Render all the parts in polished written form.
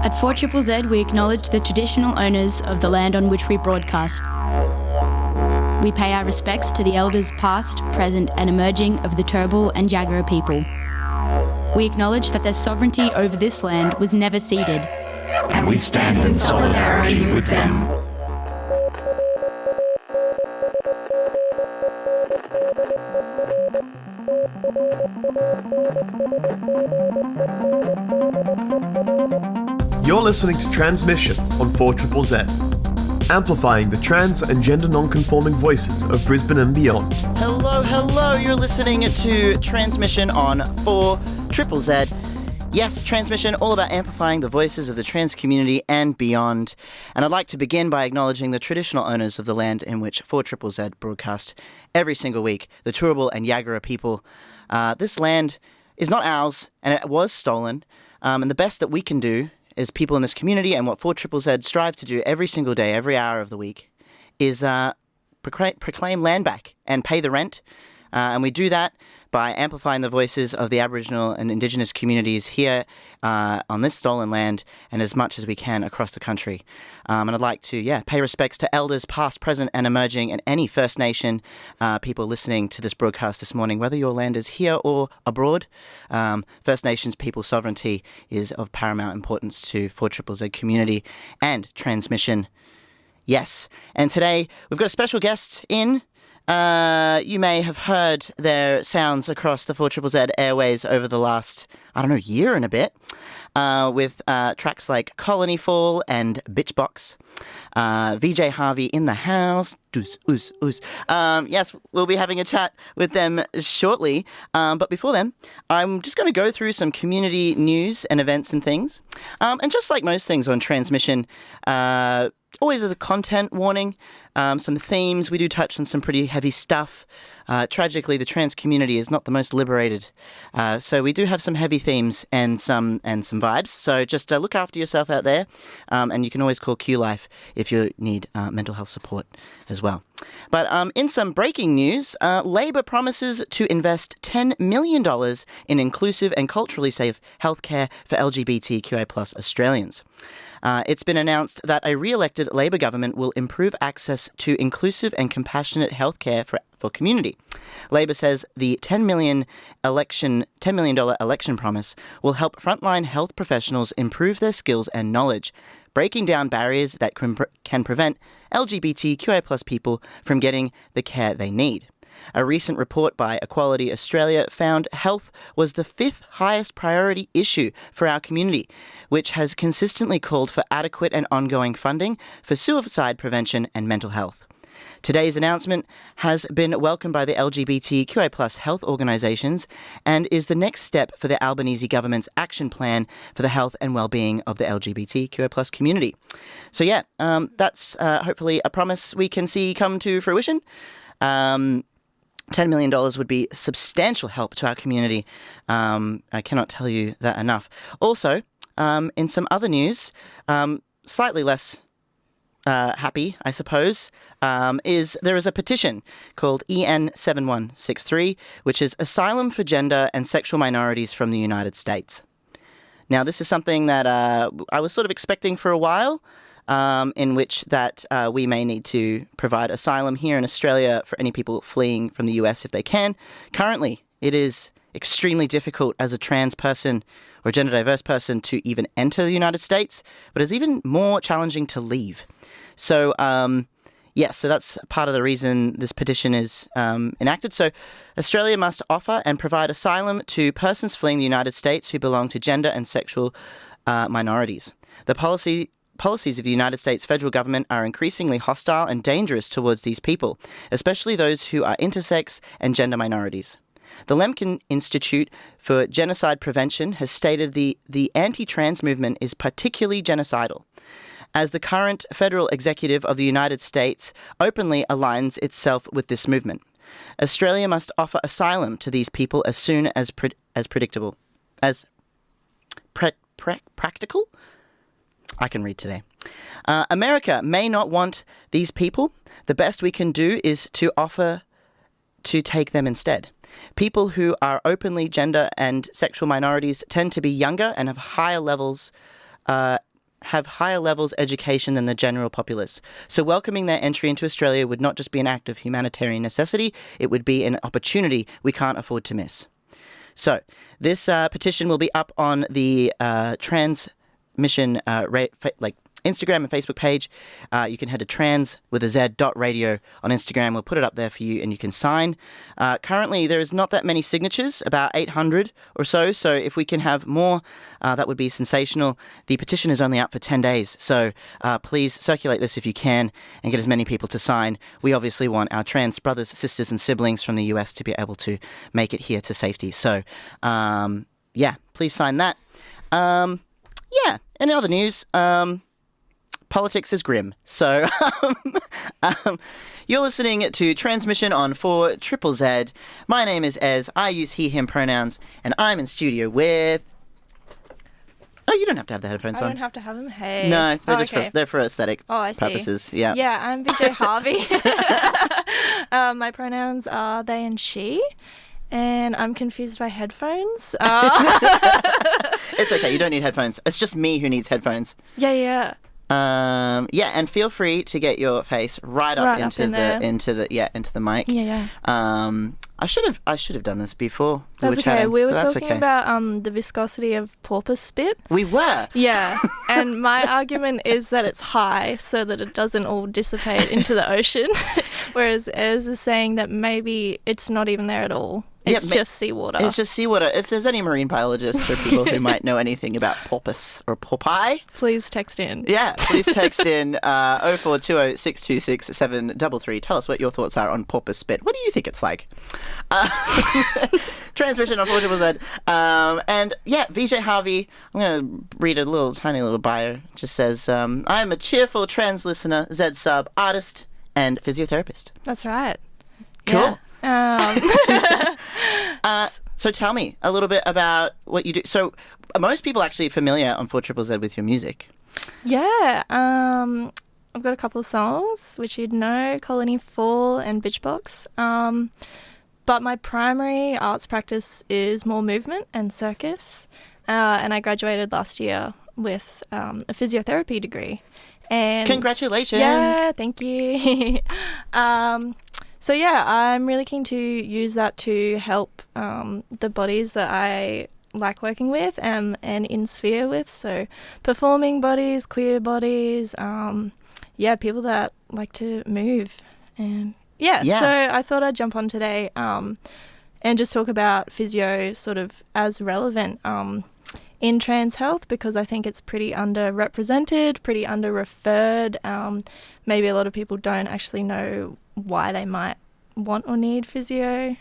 At 4ZZZ, we acknowledge the traditional owners of the land on which we broadcast. We pay our respects to the elders past, present and emerging of the Turrbal and Jagera people. We acknowledge that their sovereignty over this land was never ceded. And we stand in solidarity with them. You're listening to Transmission on 4ZZZ, amplifying the trans and gender non-conforming voices of Brisbane and beyond. Hello, you're listening to Transmission on 4ZZZ. Yes, Transmission, all about amplifying the voices of the trans community and beyond. And I'd like to begin by acknowledging the traditional owners of the land in which 4ZZZ broadcast every single week, the Turrbal and Yuggera people. This land is not ours, and it was stolen. And the best that we can do as people in this community, and what 4ZZZ strive to do every single day, every hour of the week, is proclaim land back and pay the rent. And we do that by amplifying the voices of the Aboriginal and Indigenous communities here on this stolen land, and as much as we can across the country. And I'd like to, pay respects to elders past, present and emerging, and any First Nation people listening to this broadcast this morning, whether your land is here or abroad. First Nations people sovereignty is of paramount importance to 4ZZZ community and Transmission. Yes, and today we've got a special guest in. You may have heard their sounds across the 4ZZZ airways over the last, year and a bit, with tracks like Colony Fall and Bitchbox. VJ Harvey in the house. Yes, we'll be having a chat with them shortly. But before then, I'm just going to go through some community news and events and things. And just like most things on Transmission, always as a content warning, some themes. We do touch on some pretty heavy stuff. Tragically, the trans community is not the most liberated. So we do have some heavy themes and some vibes. So just look after yourself out there. And you can always call Q Life if you need mental health support as well. But in some breaking news, Labor promises to invest $10 million in inclusive and culturally safe healthcare for LGBTQI+ Australians. It's been announced that a re-elected Labor government will improve access to inclusive and compassionate healthcare for community. Labor says the $10 million election promise will help frontline health professionals improve their skills and knowledge, breaking down barriers that can prevent LGBTQI+ people from getting the care they need. A recent report by Equality Australia found health was the 5th highest priority issue for our community, which has consistently called for adequate and ongoing funding for suicide prevention and mental health. Today's announcement has been welcomed by the LGBTQI+ health organisations and is the next step for the Albanese government's action plan for the health and well-being of the LGBTQI+ community. So that's hopefully a promise we can see come to fruition. $10 million would be substantial help to our community. I cannot tell you that enough. Also, in some other news, slightly less happy, I suppose, is there is a petition called EN7163, which is Asylum for Gender and Sexual Minorities from the United States. Now, this is something that I was sort of expecting for a while, in which that we may need to provide asylum here in Australia for any people fleeing from the US if they can. Currently, it is extremely difficult as a trans person or gender diverse person to even enter the United States, but it's even more challenging to leave. So, so that's part of the reason this petition is enacted. So Australia must offer and provide asylum to persons fleeing the United States who belong to gender and sexual minorities. The policies of the United States federal government are increasingly hostile and dangerous towards these people, especially those who are intersex and gender minorities. The Lemkin Institute for Genocide Prevention has stated the anti-trans movement is particularly genocidal, as the current federal executive of the United States openly aligns itself with this movement. Australia must offer asylum to these people as soon as practical. I can read today. America may not want these people. The best we can do is to offer to take them instead. People who are openly gender and sexual minorities tend to be younger and have higher levels have higher levels education than the general populace. So welcoming their entry into Australia would not just be an act of humanitarian necessity, it would be an opportunity we can't afford to miss. So this petition will be up on the Tranzmission Instagram and Facebook page. You can head to trans.radio on Instagram. We'll put it up there for you and you can sign. Currently, there is not that many signatures, about 800 or so. So if we can have more, that would be sensational. The petition is only up for 10 days. So please circulate this if you can and get as many people to sign. We obviously want our trans brothers, sisters and siblings from the US to be able to make it here to safety. So, please sign that. And in other news, politics is grim. So you're listening to Transmission on 4ZZZ. My name is Ez. I use he, him pronouns. And I'm in studio with... Oh, you don't have to have the headphones on. I don't have to have them. Hey. No, they're just okay. they're for aesthetic I see. purposes. Yeah. Yeah, I'm VJ HARVEY. My pronouns are they and she. And I'm confused by headphones. It's okay. You don't need headphones. It's just me who needs headphones. Yeah. And feel free to get your face right up into the mic. Yeah. I should have done this before. That's okay. Chatting, we were that's talking okay. about the viscosity of porpoise spit. We were. Yeah. And my argument is that it's high so that it doesn't all dissipate into the ocean. Whereas Ez is saying that maybe it's not even there at all. It's just seawater. It's just seawater. If there's any marine biologists or people who might know anything about porpoise or porpoise, please text in. Yeah, please text in 0420 626 733. Tell us what your thoughts are on porpoise spit. What do you think it's like? Transmission on 4ZZZ. And yeah, VJ HARVEY, I'm going to read a tiny little bio. It just says, I am a cheerful trans listener, Z sub, artist, and physiotherapist. That's right. Cool. Yeah. So tell me a little bit about what you do. So most people actually are familiar on 4ZZZ with your music. Yeah. I've got a couple of songs, which you'd know, Colony Fall and Bitchbox. But my primary arts practice is more movement and circus. And I graduated last year with a physiotherapy degree. And congratulations. Yeah, thank you. So yeah, I'm really keen to use that to help the bodies that I like working with and in sphere with. So performing bodies, queer bodies, people that like to move. And so I thought I'd jump on today and just talk about physio sort of as relevant in trans health, because I think it's pretty underrepresented, pretty under-referred. Maybe a lot of people don't actually know why they might want or need physio.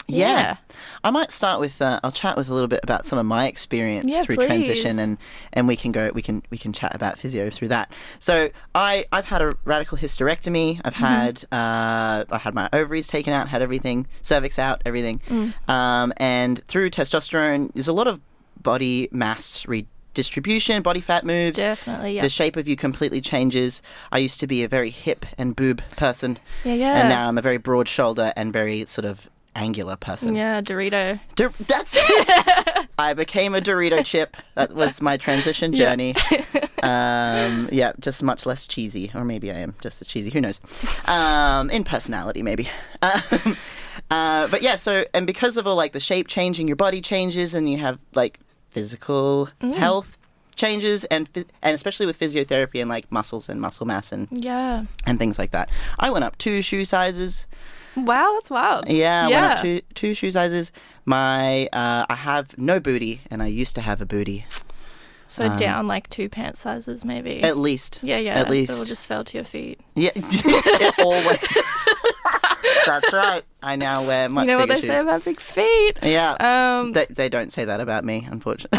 Yeah. I might start with I'll chat with a little bit about some of my experience through please. transition, and we can chat about physio through that. So I've had a radical hysterectomy. I've had I had my ovaries taken out, had everything, cervix out, everything. And through testosterone, there's a lot of body mass redistribution, body fat moves. Definitely, yeah. The shape of you completely changes. I used to be a very hip and boob person. Yeah. And now I'm a very broad shoulder and very sort of angular person. Yeah, Dorito. That's it! I became a Dorito chip. That was my transition journey. Just much less cheesy. Or maybe I am just as cheesy. Who knows? In personality, maybe. But yeah, so, and because of all like the shape changing, your body changes and you have like physical health changes and especially with physiotherapy and like muscles and muscle mass and things like that. I went up 2 shoe sizes. Wow, that's wild. Yeah, I went up two shoe sizes. I have no booty and I used to have a booty. So down like 2 pant sizes maybe. At least. Yeah. At least. It all just fell to your feet. Yeah. It all went. That's right. I now wear much bigger shoes. You know what they say about big feet? Yeah. They don't say that about me, unfortunately.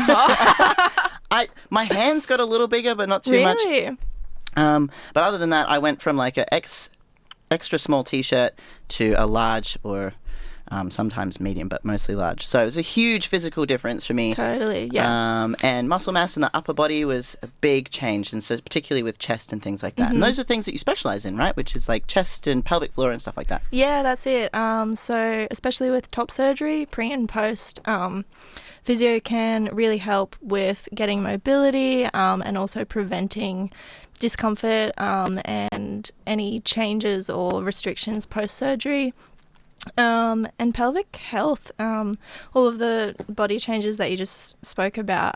My hands got a little bigger, but not too much. Really? But other than that, I went from like a extra small t-shirt to a large or sometimes medium, but mostly large. So it was a huge physical difference for me. Totally, yeah. And muscle mass in the upper body was a big change, and so particularly with chest and things like that. And those are things that you specialize in, right? Which is like chest and pelvic floor and stuff like that. Yeah, that's it. So especially with top surgery, pre and post, physio can really help with getting mobility and also preventing discomfort and any changes or restrictions post-surgery. And pelvic health, all of the body changes that you just spoke about,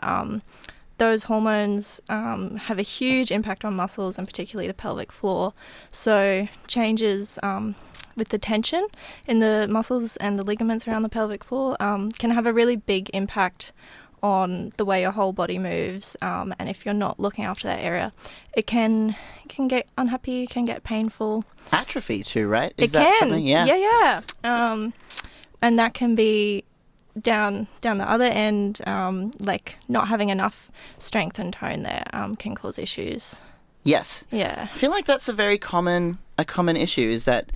those hormones have a huge impact on muscles and particularly the pelvic floor. So changes with the tension in the muscles and the ligaments around the pelvic floor can have a really big impact on the way your whole body moves, and if you're not looking after that area, it can get unhappy, can get painful. Atrophy too, right? Is that something? Yeah. And that can be down the other end, like not having enough strength and tone there can cause issues. Yes. Yeah. I feel like that's a very common issue, is that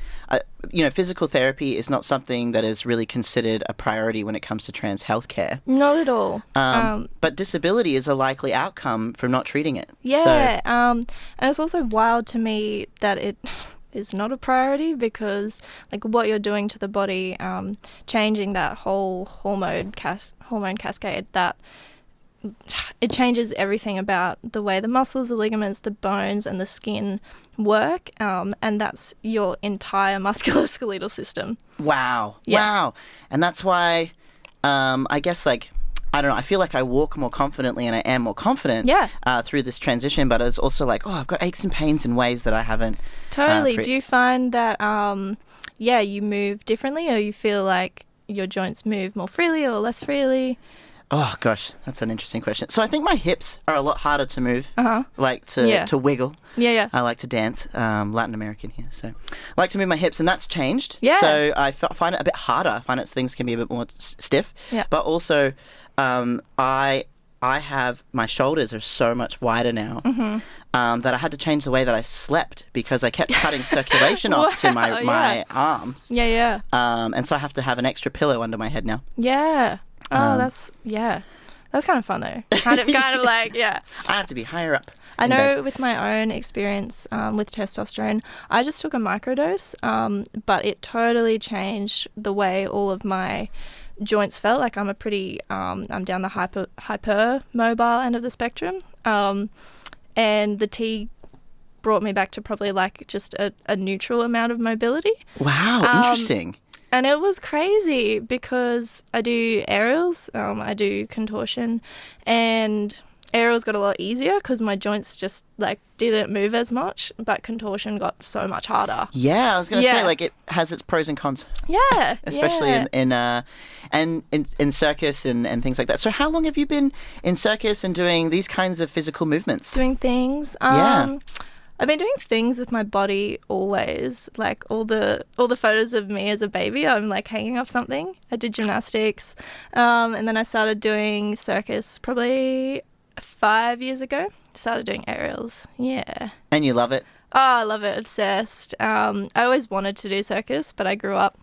physical therapy is not something that is really considered a priority when it comes to trans healthcare. Not at all. But disability is a likely outcome from not treating it. Yeah. And it's also wild to me that it is not a priority, because like what you're doing to the body, changing that whole hormone cascade, that it changes everything about the way the muscles, the ligaments, the bones and the skin work, and that's your entire musculoskeletal system. Wow. Yeah. Wow. And that's why I guess, like, I don't know, I feel like I walk more confidently and I am more confident through this transition, but it's also like, I've got aches and pains in ways that I haven't. Totally. Do you find that, you move differently, or you feel like your joints move more freely or less freely? Oh, gosh, that's an interesting question. So I think my hips are a lot harder to move, like to wiggle. Yeah. I like to dance, Latin American here, so I like to move my hips, and that's changed. Yeah. So I find it a bit harder. I find things can be a bit more stiff. Yeah. But also, I have, my shoulders are so much wider now that I had to change the way that I slept, because I kept cutting circulation off to my arms. Yeah. And so I have to have an extra pillow under my head now. Yeah. Oh, that's kind of fun though. Kind of like, yeah. I have to be higher up. I know with my own experience with testosterone, I just took a microdose, but it totally changed the way all of my joints felt. Like I'm I'm down the hyper mobile end of the spectrum, and the tea brought me back to probably like just a neutral amount of mobility. Wow, interesting. And it was crazy because I do aerials, I do contortion, and aerials got a lot easier because my joints just like didn't move as much, but contortion got so much harder. Yeah, I was going to say, like, it has its pros and cons. Yeah. Especially in circus and things like that. So how long have you been in circus and doing these kinds of physical movements? Doing things. I've been doing things with my body always. Like all the photos of me as a baby, I'm like hanging off something. I did gymnastics, and then I started doing circus probably 5 years ago. Started doing aerials. Yeah. And you love it? Oh, I love it. Obsessed. I always wanted to do circus, but I grew up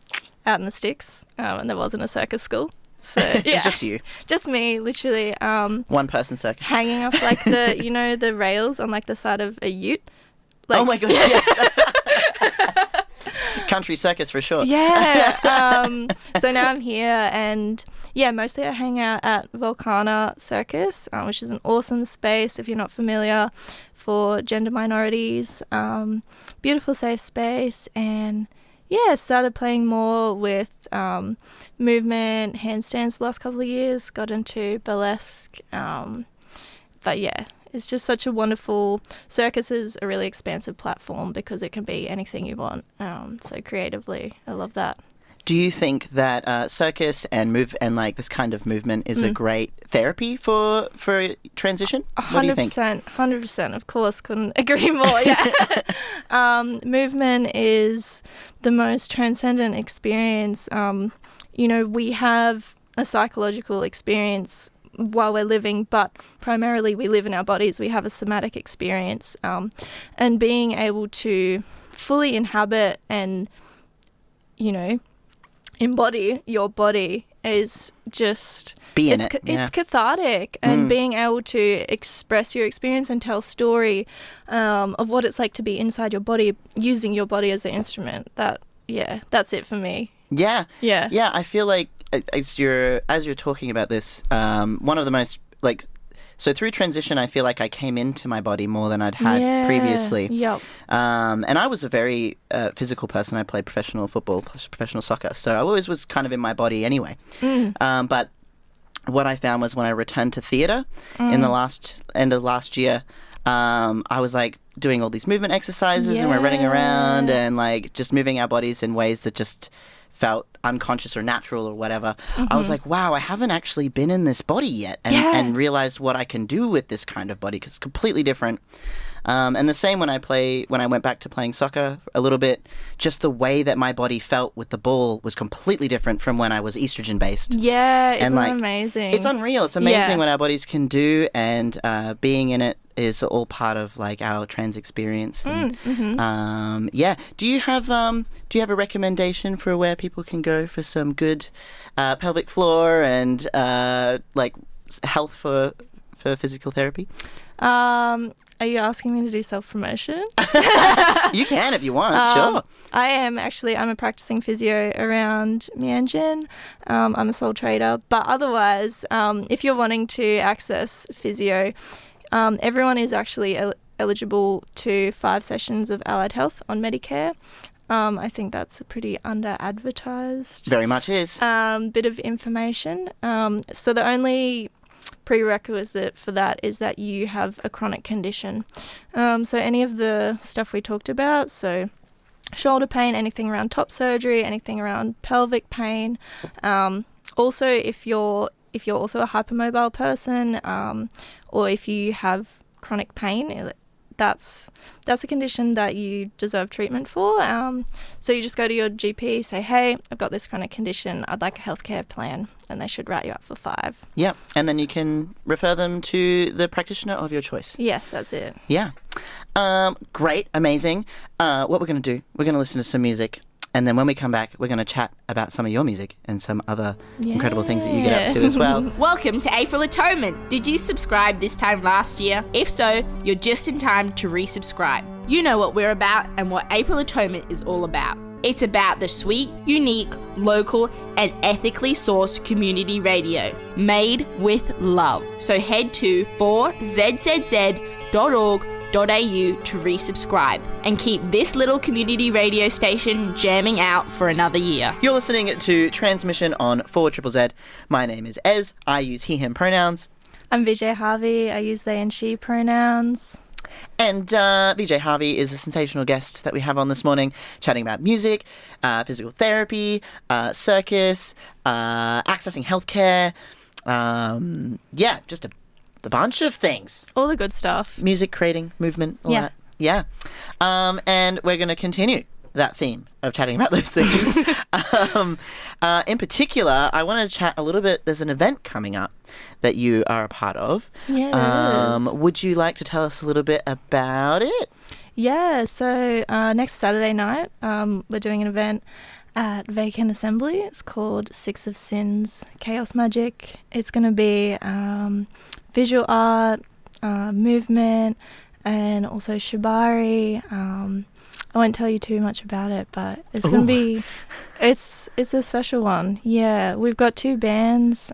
out in the sticks, and there wasn't a circus school. So yeah. It's just you. Just me, literally. One person circus. Hanging off like the the rails on like the side of a ute. Like, oh my gosh, yes. Country circus for sure. Yeah. So now I'm here, and mostly I hang out at Volcana Circus, which is an awesome space if you're not familiar, for gender minorities. Beautiful, safe space, and started playing more with movement, handstands the last couple of years. Got into burlesque, but yeah. It's just such a wonderful... Circus is a really expansive platform because it can be anything you want. So creatively, I love that. Do you think that circus and like this kind of movement is a great therapy for transition? 100%, what do you think? 100%. Of course, couldn't agree more. Yeah. Movement is the most transcendent experience. We have a psychological experience while we're living, but primarily we live in our bodies. We have a somatic experience, and being able to fully inhabit and embody your body is just it's cathartic, and being able to express your experience and tell a story of what it's like to be inside your body, using your body as the instrument. That's it for me. Yeah. Yeah. I feel like as you're talking about this, one of the most so through transition, I feel like I came into my body more than I'd had previously. Yep. And I was a very physical person. I played professional football, professional soccer, so I always was kind of in my body anyway. But what I found was when I returned to theatre in the end of last year, I was like doing all these movement exercises and we're running around and like just moving our bodies in ways that just felt unconscious or natural or whatever. I was like, wow, I haven't actually been in this body yet and realized what I can do with this kind of body, because it's completely different. And the same when I went back to playing soccer a little bit, just the way that my body felt with the ball was completely different from when I was estrogen based. Yeah, isn't that amazing? It's unreal. It's amazing what our bodies can do, and being in it is all part of like our trans experience. And, do you have a recommendation for where people can go for some good pelvic floor and like health for physical therapy? Are you asking me to do self-promotion? You can if you want, sure. I am actually, I'm a practicing physio around Mianjin. I'm a sole trader. But otherwise, if you're wanting to access physio, everyone is actually eligible to 5 sessions of allied health on Medicare. I think that's a pretty under-advertised Very much is. bit of information. So the only prerequisite for that is that you have a chronic condition. So any of the stuff we talked about, so shoulder pain, anything around top surgery, anything around pelvic pain. Also, if you're also a hypermobile person, or if you have chronic pain, that's a condition that you deserve treatment for. So you just go to your GP, say, hey, I've got this chronic condition, I'd like a healthcare plan, and they should write you up for 5. Yeah, and then you can refer them to the practitioner of your choice. Yes, that's it. Yeah. Great, amazing. What we're going to do, we're going to listen to some music, and then when we come back, we're going to chat about some of your music and some other incredible things that you get up to as well. Welcome to April Atonement. Did you subscribe this time last year? If so, you're just in time to resubscribe. You know what we're about and what April Atonement is all about. It's about the sweet, unique, local, and ethically sourced community radio made with love. So head to 4zzz.org.au to resubscribe and keep this little community radio station jamming out for another year. You're listening to Transmission on 4ZZZ. My name is Ez. I use he, him pronouns. I'm VJ Harvey. I use they and she pronouns. And VJ Harvey is a sensational guest that we have on this morning, chatting about music, physical therapy, circus, accessing healthcare. Just a bunch of things. All the good stuff. Music, creating, movement, all that. Yeah. And we're going to continue that theme of chatting about those things. In particular, I want to chat a little bit. There's an event coming up that you are a part of. Yeah, there is. Would you like to tell us a little bit about it? Yeah, so next Saturday night, we're doing an event at Vacant Assembly. It's called 6 of Sins, Chaos Magic. It's going to be visual art, movement, and also shibari. I won't tell you too much about it, but it's going to be, it's a special one. Yeah, we've got 2 bands.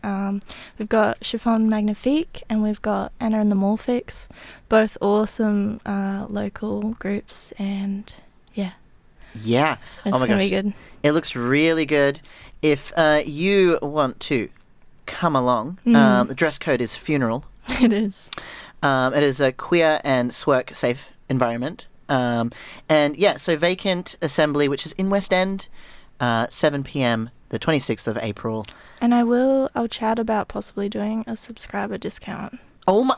We've got Chiffon Magnifique and we've got Anna and the Morphics, both awesome local groups, and yeah. Yeah. It's going to be good. It looks really good. If you want to come along, the dress code is funeral. It is. It is a queer and swerk safe environment. So Vacant Assembly, which is in West End, 7 p.m, the 26th of April. And I'll chat about possibly doing a subscriber discount. Oh my,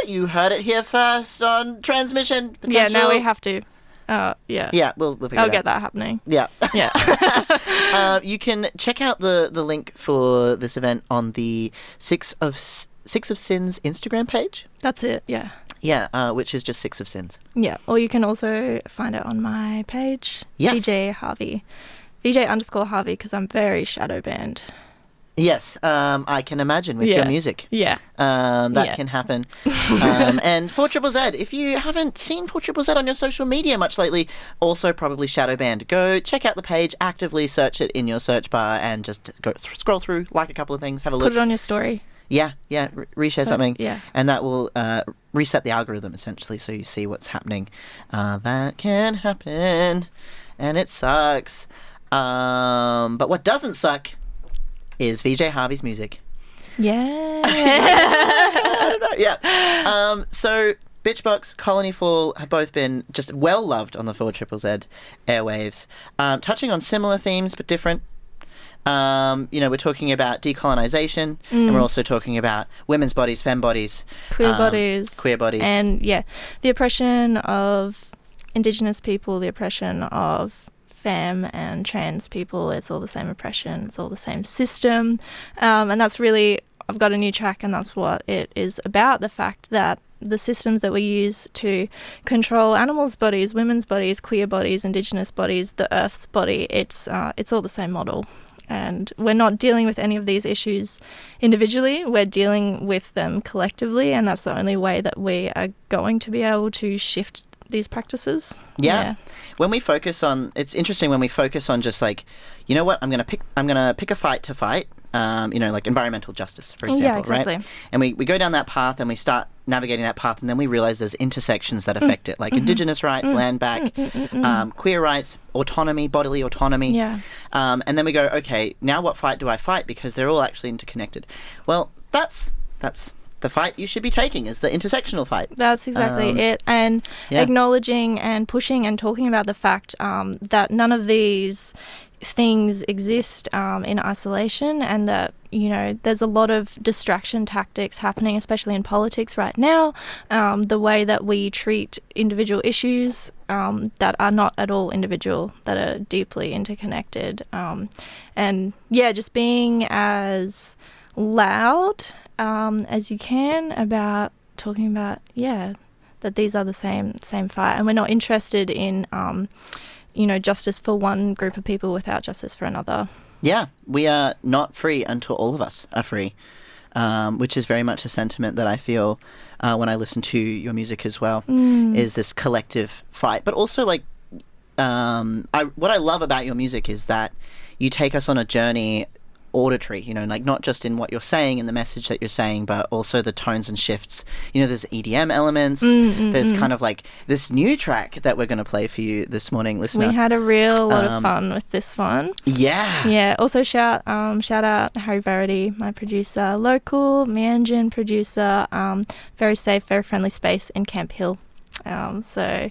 you heard it here first on Transmission. Potential. Yeah, now we have to. Yeah. Yeah, we'll figure it out. I'll get that happening. Yeah. Yeah. You can check out the link for this event on the 6 of Sins Instagram page. That's it, yeah. Yeah, which is just 6 of Sins. Yeah, or you can also find it on my page, Yes. VJ Harvey. VJ_Harvey because I'm very shadow banned. Yes, I can imagine with your music. Yeah. That can happen. And 4ZZZ, if you haven't seen 4ZZZ on your social media much lately, also probably shadow banned. Go check out the page, actively search it in your search bar, and just go scroll through, like a couple of things, have a look. Put it on your story. Yeah, reshare something. Yeah. And that will reset the algorithm, essentially, so you see what's happening. That can happen, and it sucks. But what doesn't suck is VJ Harvey's music. Yeah. Yeah. So Bitchbox, Colony Fall have both been just well loved on the 4ZZZ airwaves, touching on similar themes but different. We're talking about decolonization, and we're also talking about women's bodies, femme bodies, queer bodies, and the oppression of Indigenous people, the oppression of femme and trans people. It's all the same oppression, it's all the same system, and that's really, I've got a new track and that's what it is about, the fact that the systems that we use to control animals' bodies, women's bodies, queer bodies, Indigenous bodies, the Earth's body, it's all the same model. And we're not dealing with any of these issues individually, we're dealing with them collectively, and that's the only way that we are going to be able to shift these practices. Yeah. When we focus on, it's interesting when we focus on just like, you know what, I'm gonna pick a fight to fight. Like environmental justice, for example, exactly. Right? And we go down that path and we start navigating that path, and then we realize there's intersections that affect it, like Indigenous rights, land back, queer rights, autonomy, bodily autonomy. Yeah. And then we go, okay, now what fight do I fight? Because they're all actually interconnected. Well, that's the fight you should be taking, is the intersectional fight. That's exactly it. And acknowledging and pushing and talking about the fact that none of these things exist in isolation, and that, there's a lot of distraction tactics happening, especially in politics right now, the way that we treat individual issues that are not at all individual, that are deeply interconnected. Just being as loud as you can about talking about, that these are the same fight, and we're not interested in justice for one group of people without justice for another. Yeah, we are not free until all of us are free, which is very much a sentiment that I feel when I listen to your music as well, is this collective fight. But also, like, what I love about your music is that you take us on a journey, auditory, like not just in what you're saying and the message that you're saying, but also the tones and shifts. There's EDM elements. There's kind of like this new track that we're going to play for you this morning, listener. We had a real lot of fun with this one. Yeah. Also shout out Verity, my producer, local Mianjin producer, very safe, very friendly space in Camp Hill. That's where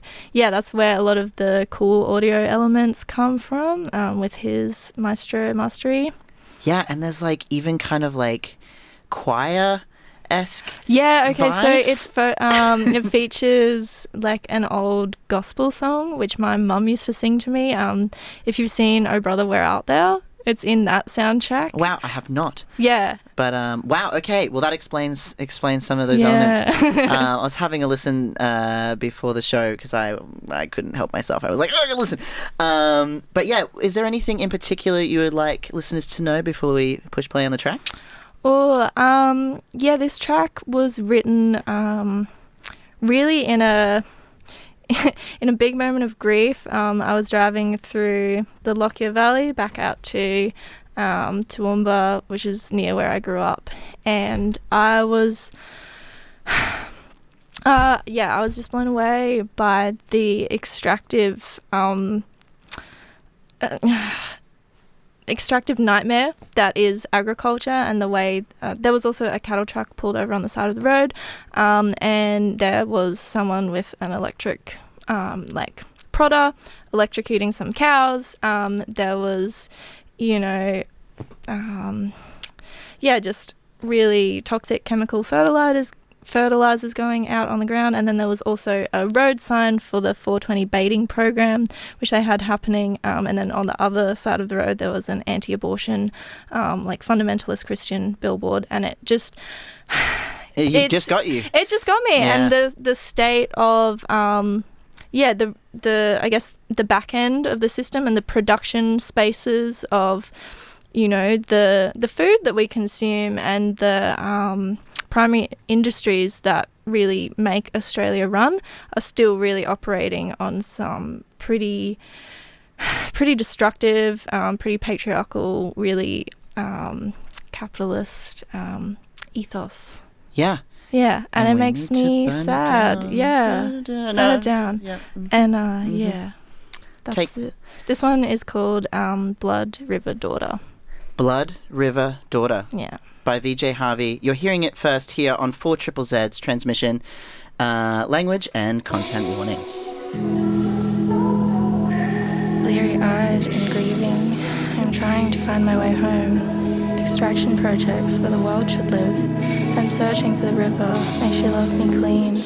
a lot of the cool audio elements come from, with his mastery. Yeah, and there's like even kind of like choir-esque vibes. So it features like an old gospel song which my mum used to sing to me. If you've seen Oh Brother Where Art Thou, it's in that soundtrack. Wow, I have not. Yeah. But wow, okay, well that explains some of those elements. I was having a listen before the show because I couldn't help myself. I was like, oh, I gotta listen. But yeah, is there anything in particular you would like listeners to know before we push play on the track? This track was written really in a big moment of grief. I was driving through the Lockyer Valley back out to Toowoomba, which is near where I grew up, and I was just blown away by the extractive nightmare that is agriculture, and the way there was also a cattle truck pulled over on the side of the road, and there was someone with an electric prodder electrocuting some cows. There was just really toxic chemical fertilizers going out on the ground, and then there was also a road sign for the 420 baiting program which they had happening, and then on the other side of the road there was an anti-abortion fundamentalist Christian billboard, and it just got me. Yeah. And the state of the I guess the back end of the system and the production spaces of, you know, the food that we consume and the primary industries that really make Australia run are still really operating on some pretty destructive, pretty patriarchal, really capitalist ethos. Yeah. Yeah, and it we makes need to me burn it sad. down. Yeah, burn it down. Yeah. And yeah, that's Take- this one is called Blood River Daughter. Blood River Daughter Yeah. by VJ HARVEY. You're hearing it first here on 4ZZ's Transmission. Language and content warning. Bleary-eyed and grieving, I'm trying to find my way home. Extraction projects where the world should live. I'm searching for the river, may she love me clean.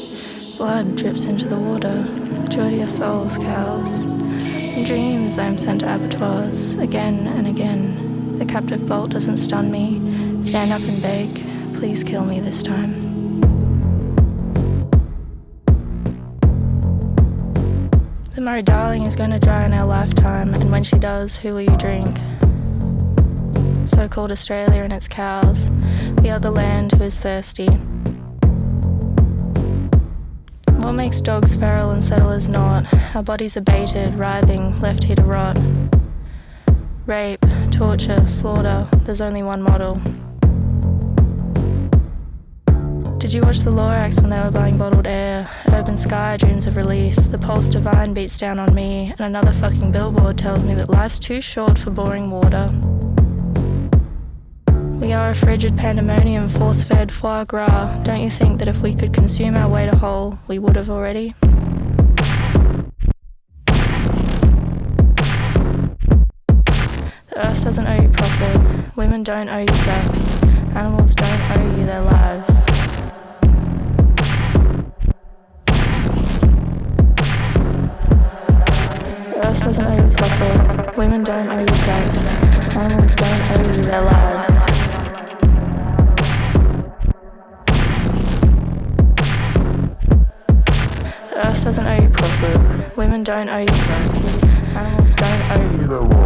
Blood drips into the water, joy to your souls, cows. In dreams I'm sent to abattoirs, again and again. The captive bolt doesn't stun me, stand up and beg, please kill me this time. The Murray Darling is going to dry in our lifetime, and when she does, who will you drink? So-called Australia and its cows, the other land who is thirsty. What makes dogs feral and settlers not? Our bodies are baited, writhing, left here to rot. Rape, torture, slaughter, there's only one model. Did you watch the Lorax when they were buying bottled air? Urban sky dreams of release. The pulse divine beats down on me, and another fucking billboard tells me that life's too short for boring water. We are a frigid pandemonium, force-fed foie gras. Don't you think that if we could consume our way to whole, we would have already? The earth doesn't owe you profit. Women don't owe you sex. Animals don't owe you their lives. The earth doesn't owe you profit. Women don't owe you sex. Animals don't owe you their lives. The earth doesn't owe you profit. Women don't owe you sex. Animals don't owe you their lives.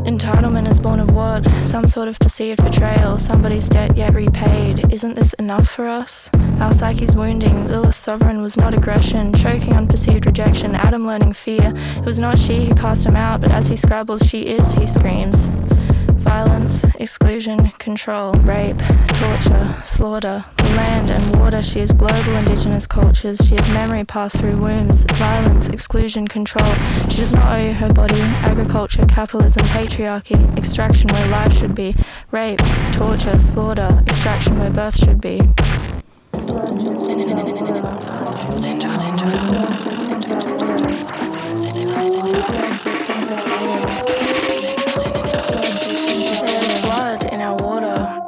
Entitlement is born of what? Some sort of perceived betrayal, somebody's debt yet repaid. Isn't this enough for us? Our psyche's wounding, Lilith's sovereign was not aggression, choking on perceived rejection, Adam learning fear. It was not she who cast him out, but as he scrabbles, she is, he screams. Violence, exclusion, control, rape, torture, slaughter, the land and water. She is global indigenous cultures. She is memory passed through wombs. Violence, exclusion, control. She does not owe her body. Agriculture, capitalism, patriarchy, extraction where life should be. Rape, torture, slaughter, extraction where birth should be. Blood in our water.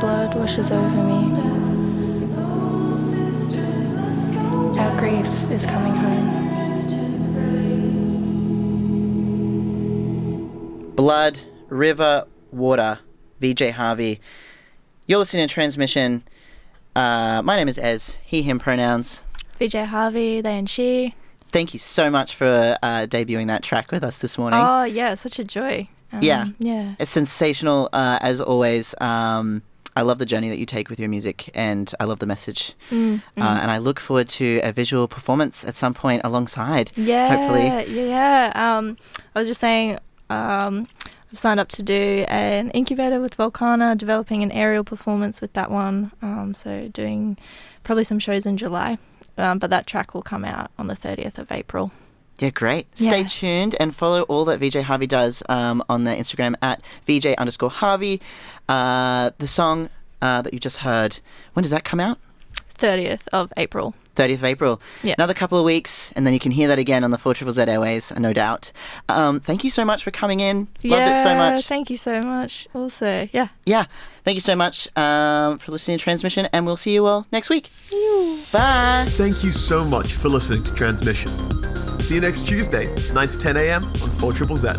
blood washes over me. Our grief is coming home. Blood, River, Water, VJ Harvey. You're listening to Transmission. My name is Ez, he, him pronouns. VJ Harvey, they and she. Thank you so much for debuting that track with us this morning. Oh, yeah, such a joy. Yeah. It's sensational as always. I love the journey that you take with your music, and I love the message. And I look forward to a visual performance at some point alongside. Yeah, hopefully. Yeah. I was just saying, I've signed up to do an incubator with Volcana, developing an aerial performance with that one. So doing probably some shows in July. But that track will come out on the 30th of April. Yeah, great. Stay tuned and follow all that VJ Harvey does on the Instagram at VJ_Harvey. The song that you just heard, when does that come out? 30th of April. 30th of April. Yeah. Another couple of weeks, and then you can hear that again on the 4ZZZ Airways, no doubt. Thank you so much for coming in. Loved it so much. Thank you so much. Also, yeah. Yeah. Thank you so much for listening to Transmission, and we'll see you all next week. Bye. Thank you so much for listening to Transmission. See you next Tuesday, 9 to 10 a.m. on 4ZZZ.